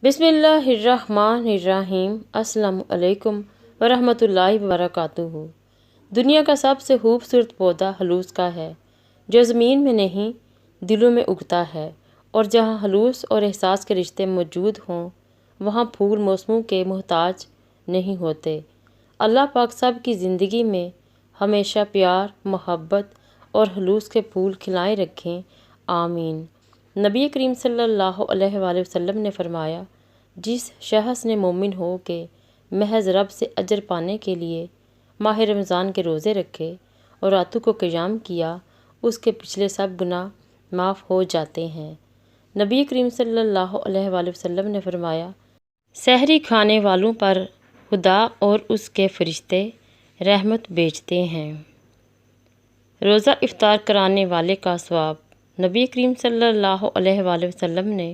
بسم اللہ الرحمن الرحیم۔ السلام علیکم ورحمۃ اللہ وبرکاتہ۔ دنیا کا سب سے خوبصورت پودا خلوص کا ہے، جو زمین میں نہیں دلوں میں اگتا ہے، اور جہاں خلوص اور احساس کے رشتے موجود ہوں وہاں پھول موسموں کے محتاج نہیں ہوتے۔ اللہ پاک سب کی زندگی میں ہمیشہ پیار، محبت اور خلوص کے پھول کھلائے رکھیں، آمین۔ نبی کریم صلی اللہ علیہ وآلہ وسلم نے فرمایا، جس شخص نے مومن ہو کے محض رب سے اجر پانے کے لیے ماہ رمضان کے روزے رکھے اور راتوں کو قیام کیا، اس کے پچھلے سب گناہ معاف ہو جاتے ہیں۔ نبی کریم صلی اللہ علیہ وآلہ وسلم نے فرمایا، سحری کھانے والوں پر خدا اور اس کے فرشتے رحمت بھیجتے ہیں۔ روزہ افطار کرانے والے کا ثواب۔ نبی کریم صلی اللہ علیہ وآلہ وسلم نے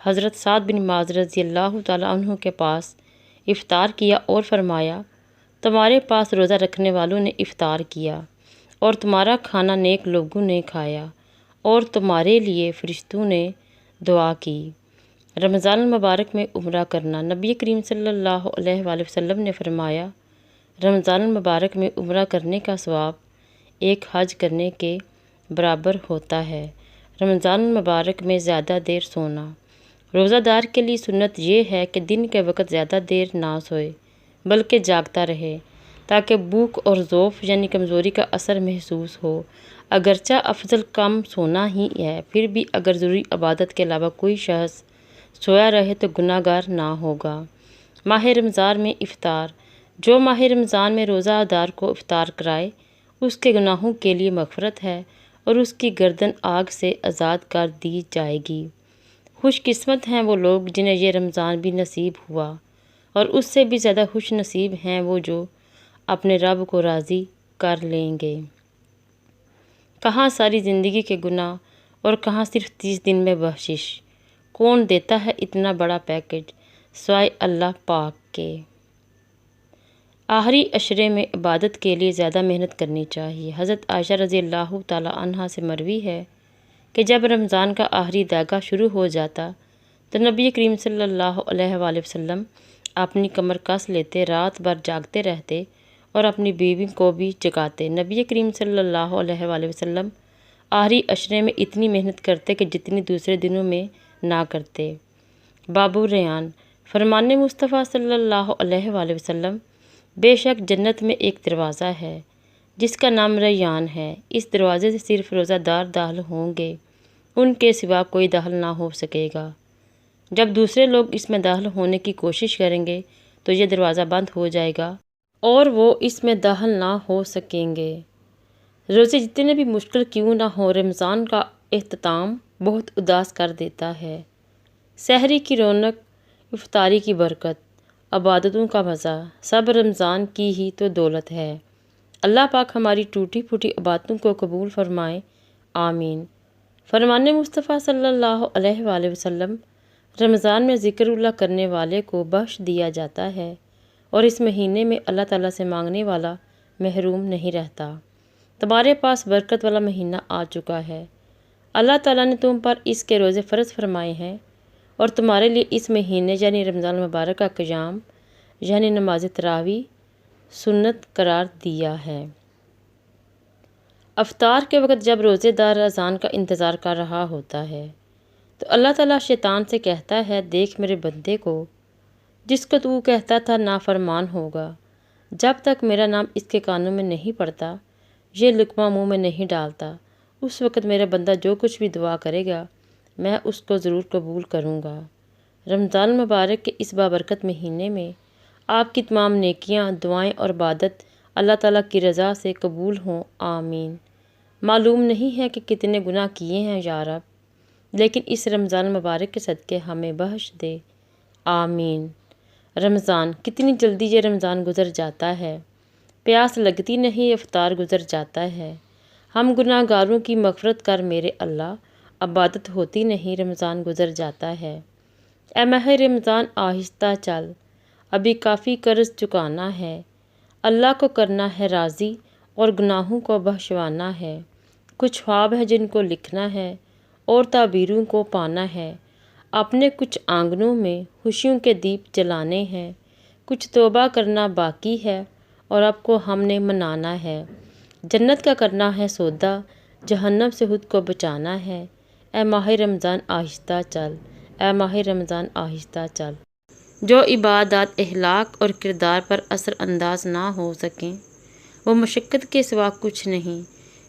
حضرت سعد بن معاذ رضی اللہ تعالیٰ عنہ کے پاس افطار کیا اور فرمایا، تمہارے پاس روزہ رکھنے والوں نے افطار کیا اور تمہارا کھانا نیک لوگوں نے کھایا اور تمہارے لیے فرشتوں نے دعا کی۔ رمضان المبارک میں عمرہ کرنا۔ نبی کریم صلی اللہ علیہ وآلہ وسلم نے فرمایا، رمضان المبارک میں عمرہ کرنے کا ثواب ایک حج کرنے کے برابر ہوتا ہے۔ رمضان المبارک میں زیادہ دیر سونا۔ روزہ دار کے لیے سنت یہ ہے کہ دن کے وقت زیادہ دیر نہ سوئے بلکہ جاگتا رہے، تاکہ بھوک اور ضعف یعنی کمزوری کا اثر محسوس ہو۔ اگرچہ افضل کم سونا ہی ہے، پھر بھی اگر ضروری عبادت کے علاوہ کوئی شخص سویا رہے تو گناہ گار نہ ہوگا۔ ماہ رمضان میں افطار۔ جو ماہ رمضان میں روزہ دار کو افطار کرائے اس کے گناہوں کے لیے مغفرت ہے اور اس کی گردن آگ سے آزاد کر دی جائے گی۔ خوش قسمت ہیں وہ لوگ جنہیں یہ رمضان بھی نصیب ہوا، اور اس سے بھی زیادہ خوش نصیب ہیں وہ جو اپنے رب کو راضی کر لیں گے۔ کہاں ساری زندگی کے گناہ اور کہاں صرف 30 دن میں بخشش۔ کون دیتا ہے اتنا بڑا پیکج سوائے اللہ پاک کے۔ آخری عشرے میں عبادت کے لیے زیادہ محنت کرنی چاہیے۔ حضرت عائشہ رضی اللہ تعالیٰ عنہا سے مروی ہے کہ جب رمضان کا آخری دھاگا شروع ہو جاتا تو نبی کریم صلی اللہ علیہ وآلہ وسلم اپنی کمر کس لیتے، رات بھر جاگتے رہتے اور اپنی بیوی کو بھی جگاتے۔ نبی کریم صلی اللہ علیہ وآلہ وسلم آخری عشرے میں اتنی محنت کرتے کہ جتنی دوسرے دنوں میں نہ کرتے۔ باب الریان۔ فرمان مصطفیٰ صلی اللہ علیہ وآلہ وسلم، بے شک جنت میں ایک دروازہ ہے جس کا نام ریان ہے، اس دروازے سے صرف روزہ دار داخل ہوں گے، ان کے سوا کوئی داخل نہ ہو سکے گا۔ جب دوسرے لوگ اس میں داخل ہونے کی کوشش کریں گے تو یہ دروازہ بند ہو جائے گا اور وہ اس میں داخل نہ ہو سکیں گے۔ روزے جتنے بھی مشکل کیوں نہ ہوں، رمضان کا اختتام بہت اداس کر دیتا ہے۔ سحری کی رونق، افطاری کی برکت، عبادتوں کا مزہ، سب رمضان کی ہی تو دولت ہے۔ اللہ پاک ہماری ٹوٹی پھوٹی عبادتوں کو قبول فرمائے، آمین۔ فرمان مصطفیٰ صلی اللہ علیہ وآلہ وسلم، رمضان میں ذکر اللہ کرنے والے کو بخش دیا جاتا ہے اور اس مہینے میں اللہ تعالیٰ سے مانگنے والا محروم نہیں رہتا۔ تمہارے پاس برکت والا مہینہ آ چکا ہے۔ اللہ تعالیٰ نے تم پر اس کے روزے فرض فرمائے ہیں اور تمہارے لیے اس مہینے یعنی رمضان المبارک کا قیام یعنی نماز تراویح سنت قرار دیا ہے۔ افطار کے وقت جب روزے دار اذان کا انتظار کر رہا ہوتا ہے تو اللہ تعالیٰ شیطان سے کہتا ہے، دیکھ میرے بندے کو جس کو تو کہتا تھا نافرمان ہوگا، جب تک میرا نام اس کے کانوں میں نہیں پڑتا، یہ لقمہ منہ میں نہیں ڈالتا، اس وقت میرا بندہ جو کچھ بھی دعا کرے گا میں اس کو ضرور قبول کروں گا۔ رمضان المبارک کے اس بابرکت مہینے میں آپ کی تمام نیکیاں، دعائیں اور عبادت اللہ تعالیٰ کی رضا سے قبول ہوں، آمین۔ معلوم نہیں ہے کہ کتنے گناہ کیے ہیں یا رب، لیکن اس رمضان المبارک کے صدقے ہمیں بخش دے، آمین۔ رمضان، کتنی جلدی یہ رمضان گزر جاتا ہے، پیاس لگتی نہیں افطار گزر جاتا ہے۔ ہم گناہ گاروں کی مغفرت کر میرے اللہ، عبادت ہوتی نہیں رمضان گزر جاتا ہے۔ اے ماہ رمضان آہستہ چل، ابھی کافی قرض چکانا ہے، اللہ کو کرنا ہے راضی اور گناہوں کو بخشوانا ہے۔ کچھ خواب ہے جن کو لکھنا ہے اور تعبیروں کو پانا ہے۔ اپنے کچھ آنگنوں میں خوشیوں کے دیپ جلانے ہیں، کچھ توبہ کرنا باقی ہے اور اب کو ہم نے منانا ہے۔ جنت کا کرنا ہے سودا، جہنم سے خود کو بچانا ہے۔ اے ماہ رمضان آہستہ چل، اے ماہ رمضان آہستہ چل۔ جو عبادات اخلاق اور کردار پر اثر انداز نہ ہو سکیں وہ مشقت کے سوا کچھ نہیں۔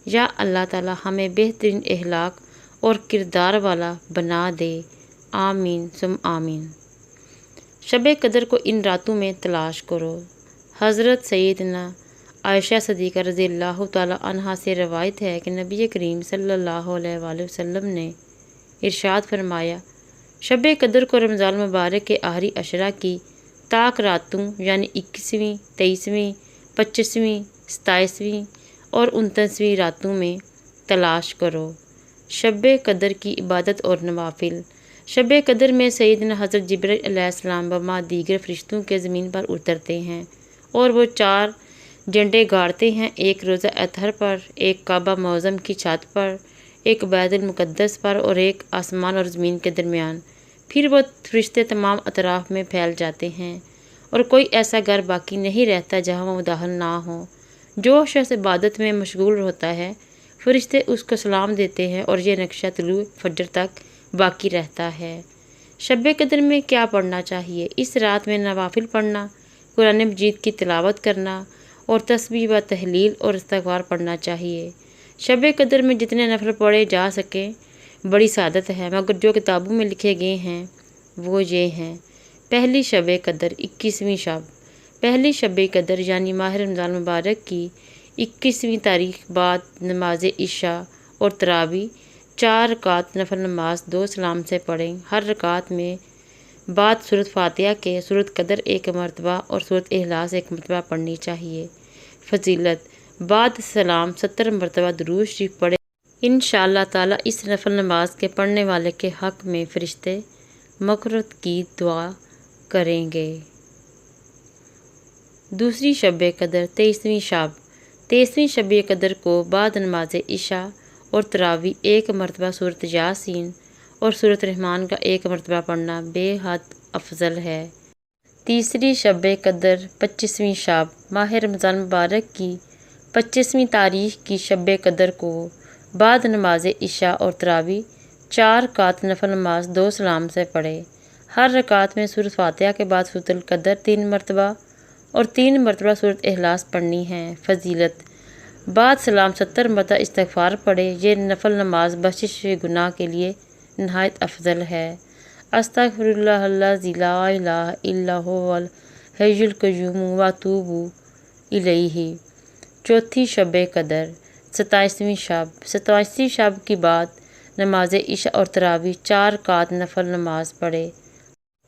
یا اللہ تعالی ہمیں بہترین اخلاق اور کردار والا بنا دے، آمین ثم آمین۔ شب قدر کو ان راتوں میں تلاش کرو۔ حضرت سیدنا عائشہ صدیقہ رضی اللہ تعالیٰ عنہا سے روایت ہے کہ نبی کریم صلی اللہ علیہ وآلہ وسلم نے ارشاد فرمایا، شب قدر کو رمضان مبارک کے آخری عشرہ کی طاق راتوں یعنی 21ویں، 23ویں، 25ویں، 27ویں اور 29ویں راتوں میں تلاش کرو۔ شب قدر کی عبادت اور نوافل۔ شب قدر میں سیدنا حضرت جبرائیل علیہ السلام و دیگر فرشتوں کے زمین پر اترتے ہیں اور وہ 4 جھنڈے گاڑتے ہیں، ایک روزہ اطہر پر، ایک کعبہ معظم کی چھت پر، ایک بیت المقدس پر اور ایک آسمان اور زمین کے درمیان۔ پھر وہ فرشتے تمام اطراف میں پھیل جاتے ہیں اور کوئی ایسا گھر باقی نہیں رہتا جہاں وہ داخل نہ ہوں۔ جو شخص عبادت میں مشغول ہوتا ہے فرشتے اس کو سلام دیتے ہیں اور یہ نقشہ طلوع فجر تک باقی رہتا ہے۔ شب قدر میں کیا پڑھنا چاہیے؟ اس رات میں نوافل پڑھنا، قرآن مجید کی تلاوت کرنا اور تسبیح و تحلیل اور استغفار پڑھنا چاہیے۔ شب قدر میں جتنے نفل پڑھے جا سکیں بڑی سعادت ہے، مگر جو کتابوں میں لکھے گئے ہیں وہ یہ ہیں۔ پہلی شب قدر 21ویں شب۔ پہلی شب قدر یعنی ماہ رمضان مبارک کی 21ویں تاریخ بعد نماز عشاء اور تراویح 4 رکعت نفل نماز 2 سلام سے پڑھیں۔ ہر رکعت میں بعد سورۃ فاتحہ کے سورۃ قدر 1 مرتبہ اور سورۃ اخلاص 1 مرتبہ پڑھنی چاہیے۔ فضیلت: بعد سلام 70 مرتبہ درود شریف پڑھیں۔ انشاءاللہ تعالیٰ اس نفل نماز کے پڑھنے والے کے حق میں فرشتے مغفرت کی دعا کریں گے۔ دوسری شب قدر 23ویں شب۔ 23ویں شب قدر کو بعد نماز عشاء اور تراویح 1 مرتبہ سورۃ یاسین اور سورۃ رحمان کا 1 مرتبہ پڑھنا بے حد افضل ہے۔ تیسری شب قدر 25ویں شب۔ ماہ رمضان مبارک کی 25ویں تاریخ کی شب قدر کو بعد نماز عشاء اور تراویح 4 رکعت نفل نماز 2 سلام سے پڑھے۔ ہر رکعت میں سورۃ فاتحہ کے بعد سورۃ القدر 3 مرتبہ اور 3 مرتبہ سورۃ اخلاص پڑھنی ہے۔ فضیلت: بعد سلام 70 مرتبہ استغفار پڑھے۔ یہ نفل نماز بخشش گناہ کے لیے نہایت افضل ہے۔ استغفر اللہ الذی لا الہ الا هو الحی القیوم واتوب الیہ۔ چوتھی شب قدر 27ویں شب۔ 27ویں شب کی بعد نماز عشاء اور تراویح 4 رکعت نفل نماز پڑھے۔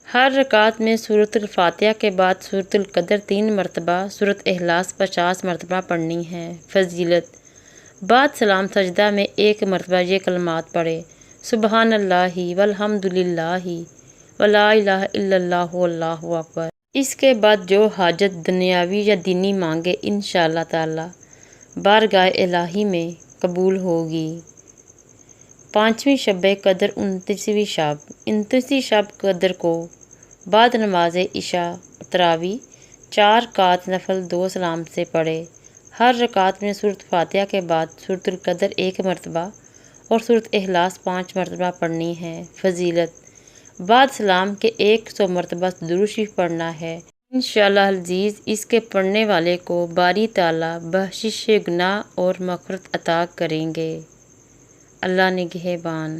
ہر رکعت میں سورۃ الفاتحہ کے بعد سورۃ القدر 3 مرتبہ، سورۃ اخلاص 50 مرتبہ پڑھنی ہے۔ فضیلت: بعد سلام سجدہ میں 1 مرتبہ یہ کلمات پڑھے، سبحان اللہ والحمد للہ ولا الہ الا اللہ واللہ اکبر۔ اس کے بعد جو حاجت دنیاوی یا دینی مانگے انشاءاللہ تعالی بارگاہ الہی میں قبول ہوگی۔ پانچویں شب قدر 29ویں شب۔ 29ویں شب قدر کو بعد نماز عشاء تراویح 4 رکعت نفل 2 سلام سے پڑھے۔ ہر رکعت میں سورۃ فاتحہ کے بعد سورۃ القدر 1 مرتبہ اور سورۃ اخلاص 5 مرتبہ پڑھنی ہے۔ فضیلت: بعد سلام کے 100 مرتبہ درود شریف پڑھنا ہے۔ انشاءاللہ العزیز اس کے پڑھنے والے کو باری تعالیٰ بخشش گناہ اور مغفرت عطا کریں گے۔ اللہ نگہبان۔